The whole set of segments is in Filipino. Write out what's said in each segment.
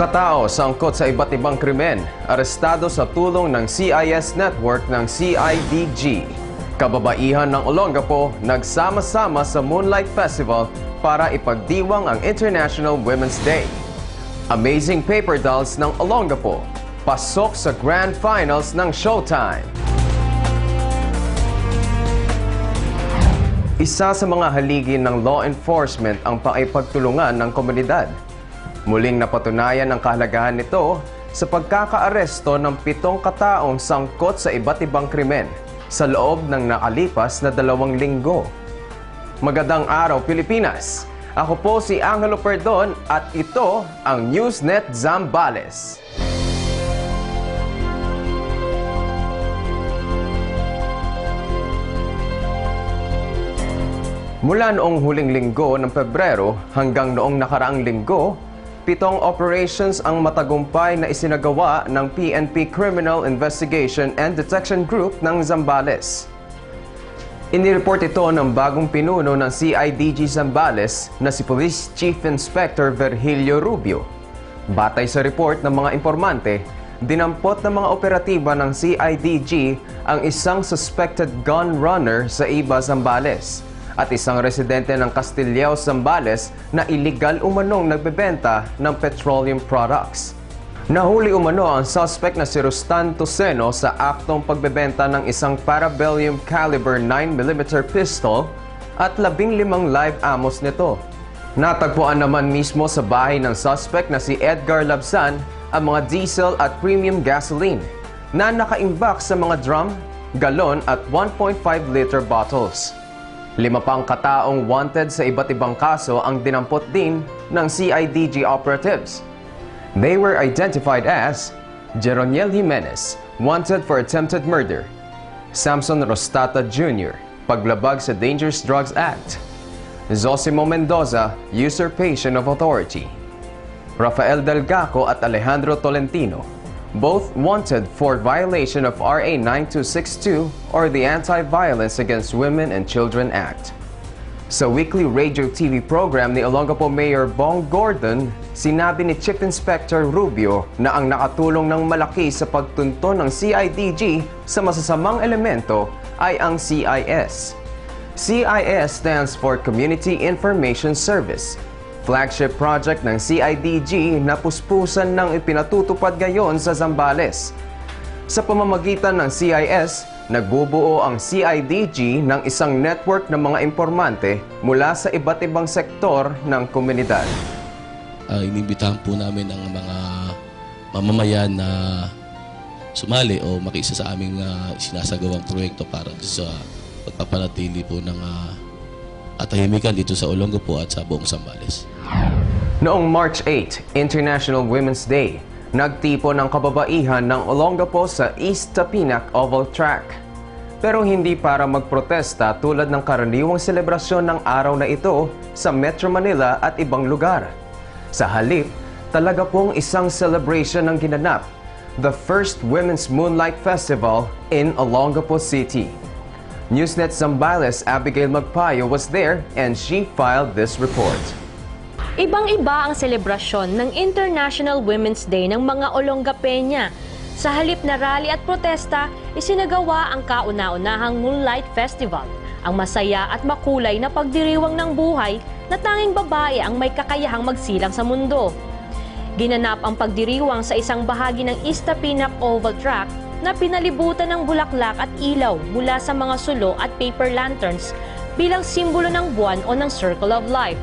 katao sangkot sa iba't ibang krimen, arestado sa tulong ng CIS network ng CIDG. Kababaihan ng Olongapo nagsama-sama sa Moonlight Festival para ipagdiwang ang International Women's Day. Amazing paper dolls ng Olongapo, pasok sa Grand Finals ng Showtime. Isa sa mga haligi ng law enforcement ang pakipagtulungan ng komunidad. Muling napatunayan ang kahalagahan nito sa pagkakaaresto ng 7 kataong sangkot sa iba't ibang krimen sa loob ng nakalipas na 2 linggo. Magandang araw, Pilipinas! Ako po si Angelo Perdon at ito ang Newsnet Zambales. Mula noong huling linggo ng Pebrero hanggang noong nakaraang linggo, 7 operations ang matagumpay na isinagawa ng PNP Criminal Investigation and Detection Group ng Zambales. Inireport ito ng bagong pinuno ng CIDG Zambales na si Police Chief Inspector Virgilio Rubio. Batay sa report ng mga informante, dinampot ng mga operatiba ng CIDG ang isang suspected gun runner sa Iba, Zambales at isang residente ng Castillao, Zambales na illegal umanong nagbebenta ng petroleum products. Nahuli umano ang suspect na si Rustan Toseno sa aktong pagbebenta ng isang parabellum caliber 9mm pistol at 15 live ammos nito. Natagpuan naman mismo sa bahay ng suspect na si Edgar Labsan ang mga diesel at premium gasoline na nakaimbak sa mga drum, galon at 1.5 liter bottles. 5 pang kataong wanted sa iba't ibang kaso ang dinampot din ng CIDG operatives. They were identified as Jeroniel Jimenez, wanted for attempted murder; Samson Rostata Jr., paglabag sa Dangerous Drugs Act; Zosimo Mendoza, usurpation of authority; Rafael Delgaco at Alejandro Tolentino, both wanted for violation of RA 9262 or the Anti-Violence Against Women and Children Act. Sa weekly radio TV program ni Olongapo Mayor Bong Gordon, sinabi ni Chief Inspector Rubio na ang nakatulong ng malaki sa pagtunton ng CIDG sa masasamang elemento ay ang CIS. CIS stands for Community Information Service, flagship project ng CIDG na puspusan ng ipinatutupad ngayon sa Zambales. Sa pamamagitan ng CIS, nagbubuo ang CIDG ng isang network ng mga informante mula sa iba't ibang sektor ng komunidad. Inimbitahan po namin ang mga mamamayan na sumali o makiisa sa aming sinasagawang proyekto para sa pagpapanatili po ng katahimikan dito sa Olongapo at sa buong Zambales. Noong March 8, International Women's Day, nagtipon ng kababaihan ng Olongapo sa East Tapinac Oval Track. Pero hindi para magprotesta tulad ng karaniwang selebrasyon ng araw na ito sa Metro Manila at ibang lugar. Sa halip, talaga pong isang celebration ng ginanap, the first Women's Moonlight Festival in Olongapo City. Newsnet Zambales Abigail Magpayo was there and she filed this report. Ibang-iba ang selebrasyon ng International Women's Day ng mga Olongapenya. Sa halip na rally at protesta, isinagawa ang kauna-unahang Moonlight Festival, ang masaya at makulay na pagdiriwang ng buhay na tanging babae ang may kakayahang magsilang sa mundo. Ginanap ang pagdiriwang sa isang bahagi ng East Tapinac Oval Track na pinalibutan ng bulaklak at ilaw mula sa mga sulo at paper lanterns bilang simbolo ng buwan o ng Circle of Life.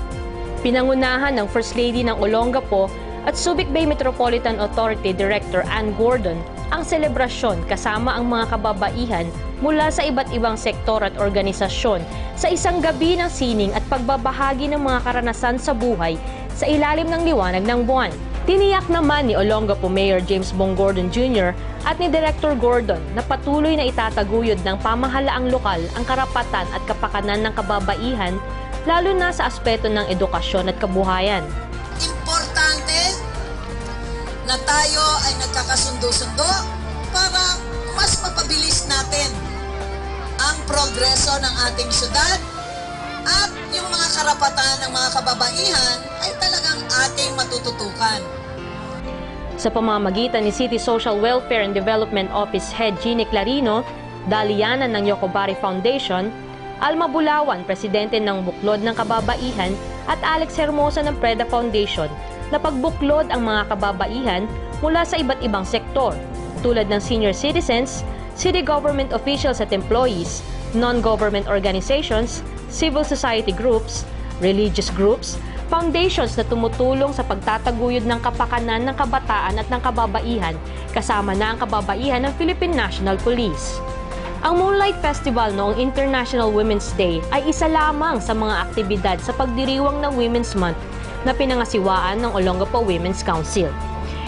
Pinangunahan ng First Lady ng Olongapo at Subic Bay Metropolitan Authority Director Ann Gordon ang selebrasyon kasama ang mga kababaihan mula sa iba't ibang sektor at organisasyon sa isang gabi ng sining at pagbabahagi ng mga karanasan sa buhay sa ilalim ng liwanag ng buwan. Tiniyak naman ni Olongapo Mayor James Bong Gordon Jr. at ni Director Gordon na patuloy na itataguyod ng pamahalaang lokal ang karapatan at kapakanan ng kababaihan lalo na sa aspeto ng edukasyon at kabuhayan. Importante na tayo ay nagkakasundo-sundo para mas mapabilis natin ang progreso ng ating syudad at yung mga karapatan ng mga kababaihan ay talagang ating matututukan. Sa pamamagitan ni City Social Welfare and Development Office Head Gine Clarino, daliyanan ng Yokobari Foundation, Alma Bulawan, Presidente ng Buklod ng Kababaihan, at Alex Hermosa ng Preda Foundation na pagbuklod ang mga kababaihan mula sa iba't ibang sektor tulad ng senior citizens, city government officials at employees, non-government organizations, civil society groups, religious groups, foundations na tumutulong sa pagtataguyod ng kapakanan ng kabataan at ng kababaihan kasama na ang kababaihan ng Philippine National Police. Ang Moonlight Festival noong International Women's Day ay isa lamang sa mga aktibidad sa pagdiriwang ng Women's Month na pinangasiwaan ng Olongapo Women's Council.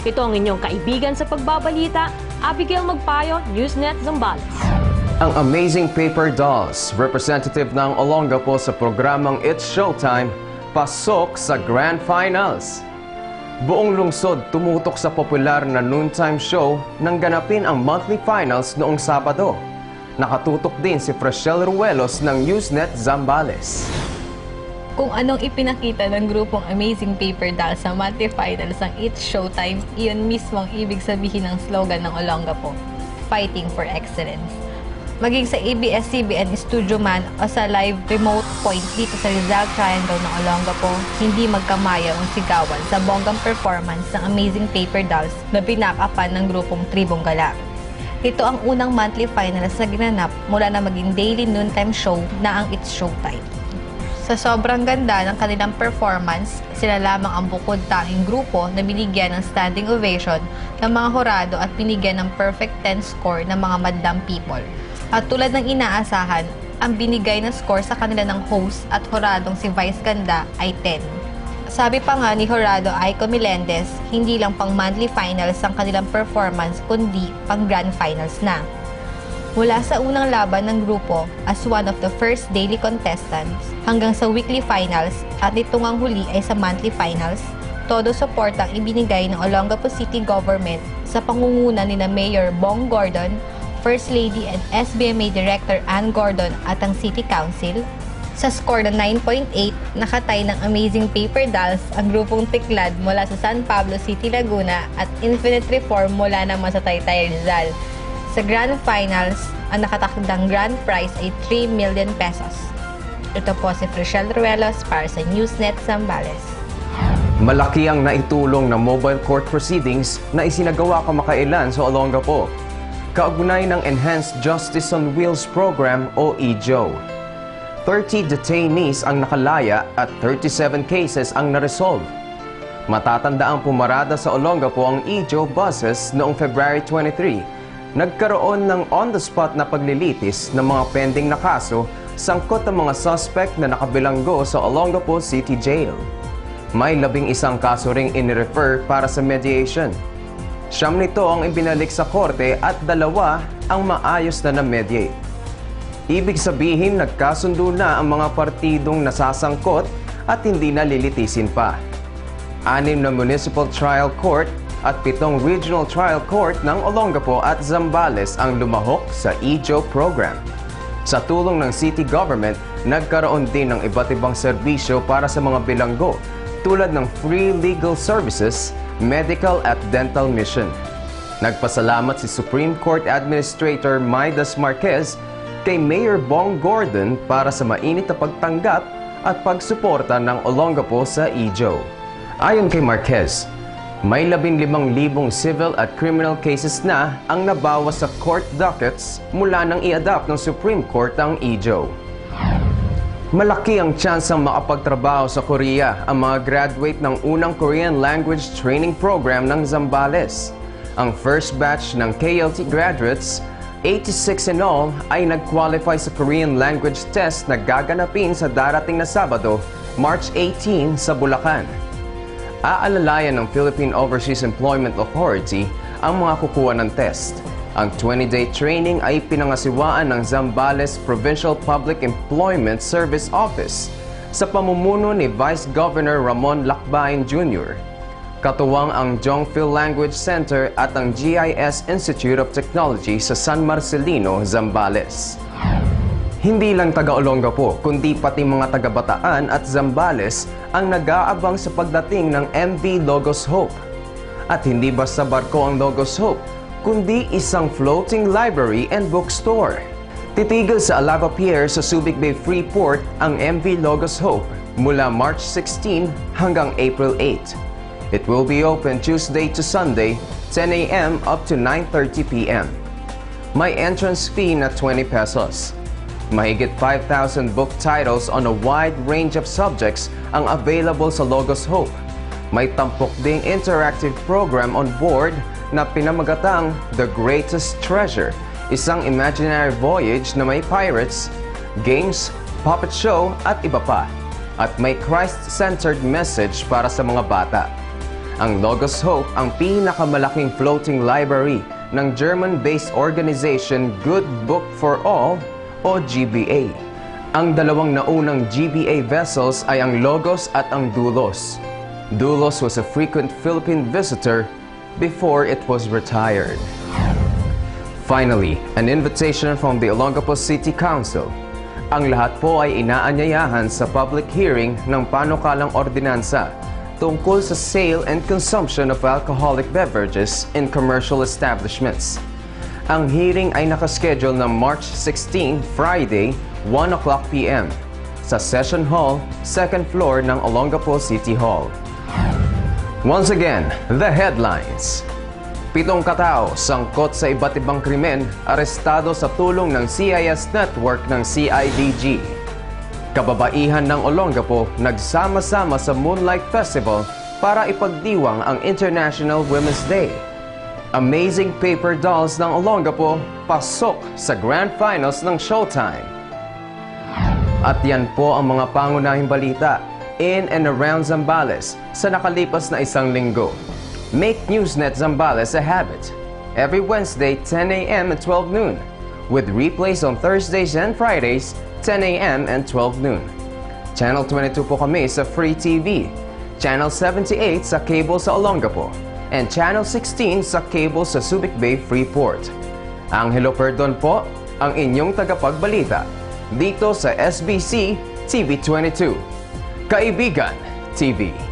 Ito ang inyong kaibigan sa pagbabalita, Abigail Magpayo, Newsnet Zambales. Ang Amazing Paper Dolls, representative ng Olongapo sa programang It's Showtime, pasok sa Grand Finals. Buong lungsod tumutok sa popular na noontime show nang ganapin ang monthly finals noong Sabado. Nakatutok din si Freshel Ruelos ng Newsnet Zambales. Kung anong ipinakita ng grupong Amazing Paper Dolls sa monthly finals ng It's Showtime, iyon mismo ang ibig sabihin ng slogan ng Olongapo, Fighting for Excellence. Maging sa ABS-CBN Studio man o sa live remote point dito sa Rizal Triangle ng Olongapo, hindi magkamaya ang sigawan sa bonggang performance ng Amazing Paper Dolls na pinakapan ng grupong Tribong Gala. Ito ang unang monthly finals na ginanap mula na maging daily noontime show na ang It's Showtime. Sa sobrang ganda ng kanilang performance, sila lamang ang bukod tanging grupo na binigyan ng standing ovation ng mga hurado at binigyan ng perfect 10 score ng mga madlang people. At tulad ng inaasahan, ang binigay na score sa kanila ng host at huradong si Vice Ganda ay 10. Sabi pa nga ni Horado Aiko Melendez, hindi lang pang monthly finals ang kanilang performance kundi pang grand finals na. Mula sa unang laban ng grupo as one of the first daily contestants hanggang sa weekly finals at itong ang huli ay sa monthly finals, todo support ang ibinigay ng Olongapo City Government sa pangunguna ni na Mayor Bong Gordon, First Lady and SBMA Director Ann Gordon at ang City Council. Sa score na 9.8, nakatay ng Amazing Paper Dolls ang grupong Tiklad mula sa San Pablo City, Laguna at Infinite Reform mula naman sa Taytay, Rizal. Sa Grand Finals, ang nakatakdang grand prize ay 3 million pesos. Ito po si Freshel Ruelos para sa Newsnet Zambales. Malaki ang naitulong ng mobile court proceedings na isinagawa kamakailan sa Olongapo. Kaugnay ng Enhanced Justice on Wheels Program o EJO. 30 detainees ang nakalaya at 37 cases ang na-resolve. Matatandaang pumarada sa Olongapo ang EJO buses noong February 23. Nagkaroon ng on-the-spot na paglilitis ng mga pending na kaso sangkot ang mga suspect na nakabilanggo sa Olongapo City Jail. May 11 kaso ring inirefer para sa mediation. 9 nito ang ibinalik sa korte at 2 ang maayos na na-mediate. Ibig sabihin, nagkasundo na ang mga partidong nasasangkot at hindi na lilitisin pa. 6 na Municipal Trial Court at 7 Regional Trial Court ng Olongapo at Zambales ang lumahok sa EJO program. Sa tulong ng City Government, nagkaroon din ng iba't ibang serbisyo para sa mga bilanggo tulad ng free legal services, medical at dental mission. Nagpasalamat si Supreme Court Administrator Maidas Marquez kay Mayor Bong Gordon para sa mainit na pagtanggap at pagsuporta ng Olongapo sa EJO. Ayon kay Marquez, may 15,000 civil at criminal cases na ang nabawas sa court dockets mula nang i-adapt ng Supreme Court ang EJO. Malaki ang tsansang makapagtrabaho sa Korea ang mga graduate ng unang Korean Language Training Program ng Zambales. Ang first batch ng KLT graduates, 86 in all, ay nag-qualify sa Korean language test na gaganapin sa darating na Sabado, March 18 sa Bulacan. Aalalayan ng Philippine Overseas Employment Authority ang mga kukuha ng test. Ang 20-day training ay pinangasiwaan ng Zambales Provincial Public Employment Service Office sa pamumuno ni Vice Governor Ramon Lacbain Jr. Katuwang ang Jongphil Language Center at ang GIS Institute of Technology sa San Marcelino, Zambales. Hindi lang taga-Olongapo, kundi pati mga taga-Bataan at Zambales ang nag-aabang sa pagdating ng MV Logos Hope. At hindi basta barko ang Logos Hope, kundi isang floating library and bookstore. Titigil sa Alava Pier sa Subic Bay Freeport ang MV Logos Hope mula March 16 hanggang April 8. It will be open Tuesday to Sunday, 10 a.m. up to 9:30 p.m. May entrance fee na 20 pesos. Mahigit 5,000 book titles on a wide range of subjects ang available sa Logos Hope. May tampok ding interactive program on board na pinamagatang The Greatest Treasure, isang imaginary voyage na may pirates, games, puppet show at iba pa. At may Christ-centered message para sa mga bata. Ang Logos Hope ang pinakamalaking floating library ng German-based organization Good Book for All o GBA. Ang dalawang naunang GBA vessels ay ang Logos at ang Dulos. Dulos was a frequent Philippine visitor before it was retired. Finally, an invitation from the Olongapo City Council. Ang lahat po ay inaanyayahan sa public hearing ng panukalang ordinansa tungkol sa sale and consumption of alcoholic beverages in commercial establishments. Ang hearing ay nakaschedule ng March 16, Friday, 1 o'clock p.m. sa Session Hall, 2nd floor ng Olongapo City Hall. Once again, the headlines. 7 katao sangkot sa iba't ibang krimen, arestado sa tulong ng CIS network ng CIDG. Kababaihan ng Olongapo nagsama-sama sa Moonlight Festival para ipagdiwang ang International Women's Day. Amazing paper dolls ng Olongapo pasok sa Grand Finals ng Showtime. At yan po ang mga pangunahing balita in and around Zambales sa nakalipas na isang linggo. Make Newsnet Zambales a habit. Every Wednesday, 10 a.m. and 12 noon. With replays on Thursdays and Fridays, 10 a.m. and 12 noon. Channel 22 po kami sa Free TV. Channel 78 sa cable sa Olongapo. And Channel 16 sa cable sa Subic Bay Freeport. Angelo Perdon po, ang inyong tagapagbalita. Dito sa SBC TV 22. Kaibigan TV.